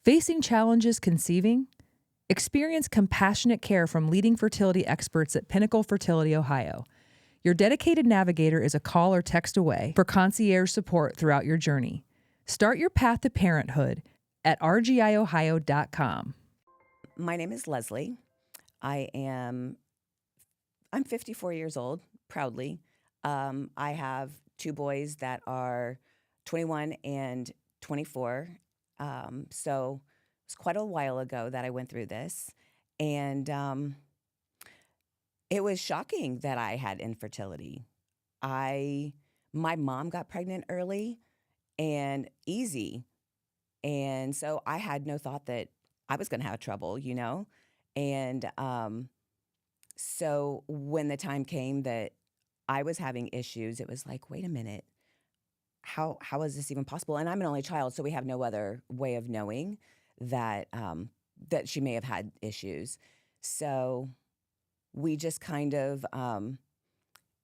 Facing challenges conceiving? Experience compassionate care from leading fertility experts at Pinnacle Fertility, Ohio. Your dedicated navigator is a call or text away for concierge support throughout your journey. Start your path to parenthood at rgiohio.com. My name is Leslie. I'm 54 years old, proudly. I have two boys that are 21 and 24. So it's quite a while ago that I went through this. And it was shocking that I had infertility. My mom got pregnant early and easy. And so I had no thought that I was going to have trouble, you know? And so when the time came that I was having issues, it was like, wait a minute, how is this even possible? And I'm an only child, so we have no other way of knowing that that she may have had issues. So we just kind of,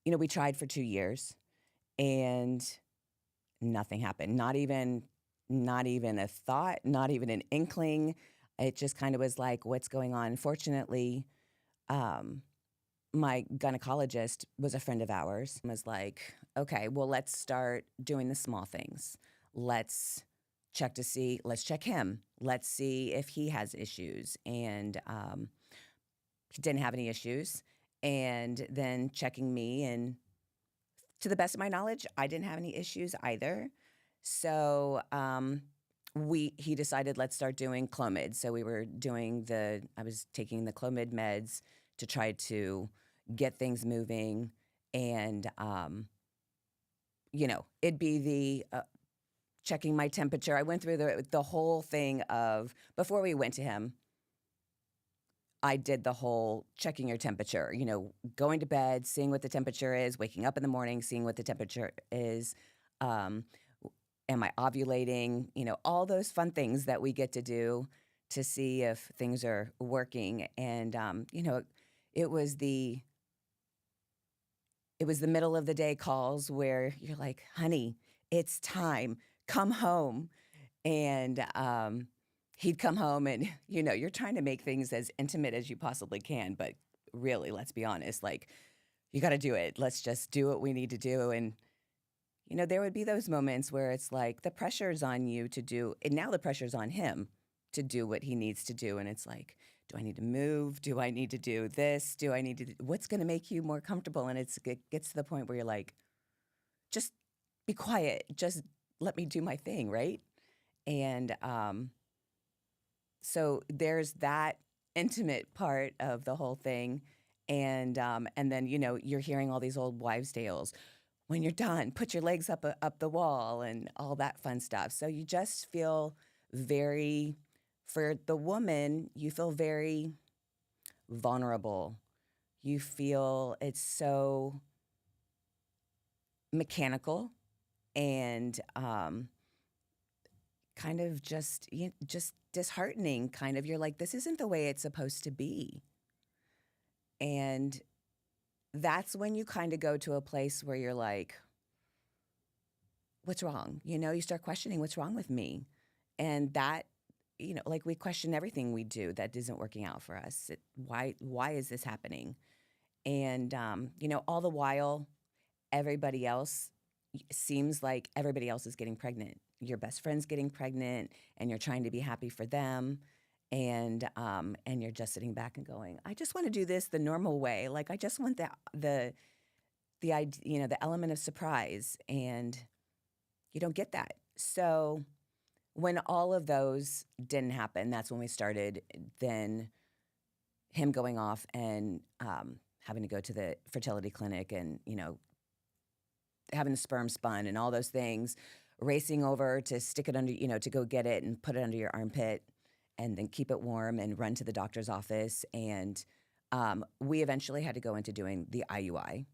we tried for 2 years, and nothing happened. Not even a thought, not even an inkling. It just kind of was like, what's going on? Fortunately, my gynecologist was a friend of ours, was like, okay, well, let's start doing the small things. Let's check him. Let's see if he has issues. And he didn't have any issues. And then checking me, and to the best of my knowledge, I didn't have any issues either. So he decided, let's start doing Clomid. So I was taking the Clomid meds to try to get things moving. And, it'd be the checking my temperature. I went through the whole thing of, before we went to him, I did the whole checking your temperature, going to bed, seeing what the temperature is, waking up in the morning, seeing what the temperature is. Am I ovulating? All those fun things that we get to do to see if things are working. And, it was the middle of the day calls where you're like, honey, it's time, come home. And, he'd come home and, you're trying to make things as intimate as you possibly can. But really, let's be honest, like, you got to do it. Let's just do what we need to do. And, there would be those moments where it's like the pressure's on you to do, and now the pressure's on him to do what he needs to do. And it's like, do I need to move? Do I need to do this? What's going to make you more comfortable? And it gets to the point where you're like, just be quiet. Just let me do my thing, right? And, so there's that intimate part of the whole thing. And then, you're hearing all these old wives' tales. When you're done, put your legs up the wall and all that fun stuff. So you just feel for the woman, you feel very vulnerable. You feel it's so mechanical and kind of just disheartening. Kind of, you're like, this isn't the way it's supposed to be. And that's when you kind of go to a place where you're like, what's wrong? You start questioning what's wrong with me. And that, like, we question everything we do that isn't working out for us. Why is this happening? And, all the while, everybody else seems like everybody else is getting pregnant. Your best friend's getting pregnant, and you're trying to be happy for them. And you're just sitting back and going, I just want to do this the normal way. Like, I just want the idea, the element of surprise, and you don't get that. So when all of those didn't happen, that's when we started then him going off and having to go to the fertility clinic and, having the sperm spun and all those things, racing over to stick it under, to go get it and put it under your armpit and then keep it warm and run to the doctor's office. And we eventually had to go into doing the IUI.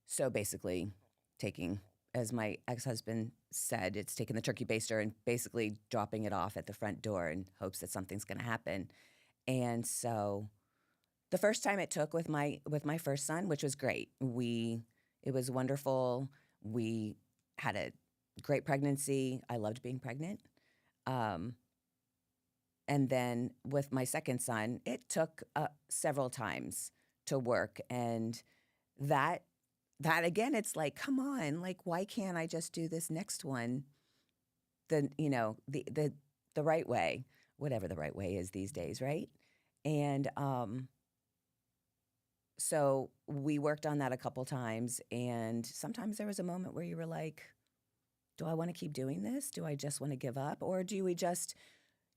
So basically taking, as my ex-husband said, it's taking the turkey baster and basically dropping it off at the front door in hopes that something's going to happen. And so the first time it took with my first son, which was great. It was wonderful. We had a great pregnancy. I loved being pregnant. And then with my second son, it took several times to work. And that again, it's like, come on, like, why can't I just do this next one the right way, whatever the right way is these days, right? And so we worked on that a couple times, and sometimes there was a moment where you were like, do I want to keep doing this? Do I just want to give up? Or do we just,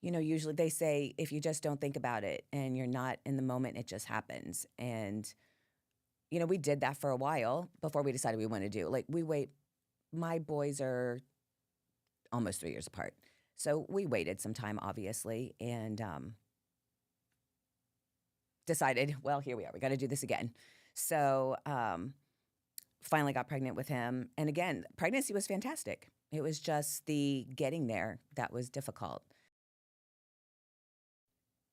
usually they say if you just don't think about it and you're not in the moment, it just happens. And, we did that for a while before we decided we want to do. Like, my boys are almost 3 years apart. So we waited some time, obviously, and decided, well, here we are. We got to do this again. So finally got pregnant with him. And again, pregnancy was fantastic. It was just the getting there that was difficult.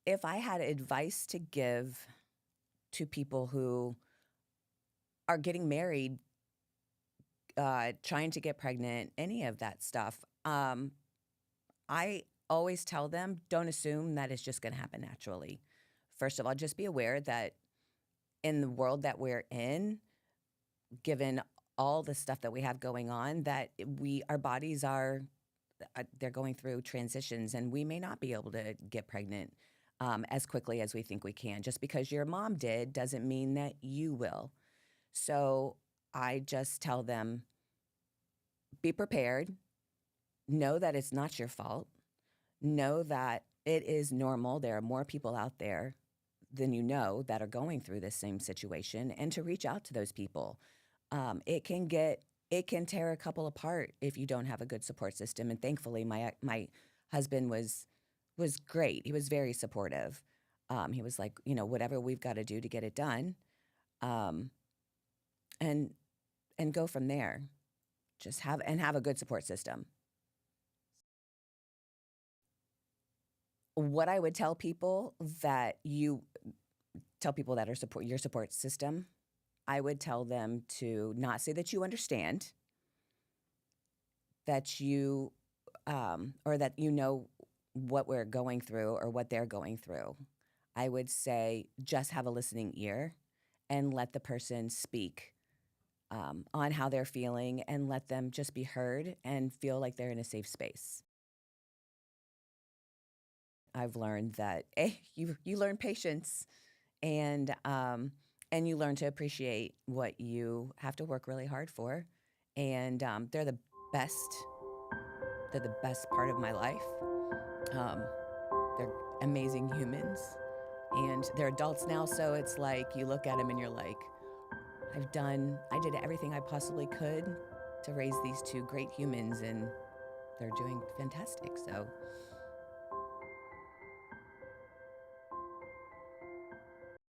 If I had advice to give to people who are getting married, trying to get pregnant, any of that stuff, I always tell them, don't assume that it's just going to happen naturally. First of all, just be aware that in the world that we're in, given all the stuff that we have going on, that our bodies they're going through transitions, and we may not be able to get pregnant as quickly as we think we can. Just because your mom did doesn't mean that you will. So I just tell them, be prepared. Know that it's not your fault. Know that it is normal. There are more people out there than you know that are going through this same situation, and to reach out to those people. It can tear a couple apart if you don't have a good support system. And thankfully, my husband was great. He was very supportive. He was like, whatever we've got to do to get it done, and go from there. Just have a good support system. What I would tell people that are your support system, I would tell them to not say that you understand, that you or that what we're going through or what they're going through. I would say just have a listening ear and let the person speak on how they're feeling, and let them just be heard and feel like they're in a safe space. I've learned that you learn patience, and you learn to appreciate what you have to work really hard for. And they're the best part of my life. They're amazing humans, and they're adults now. So it's like you look at them and you're like, I did everything I possibly could to raise these two great humans, and they're doing fantastic. So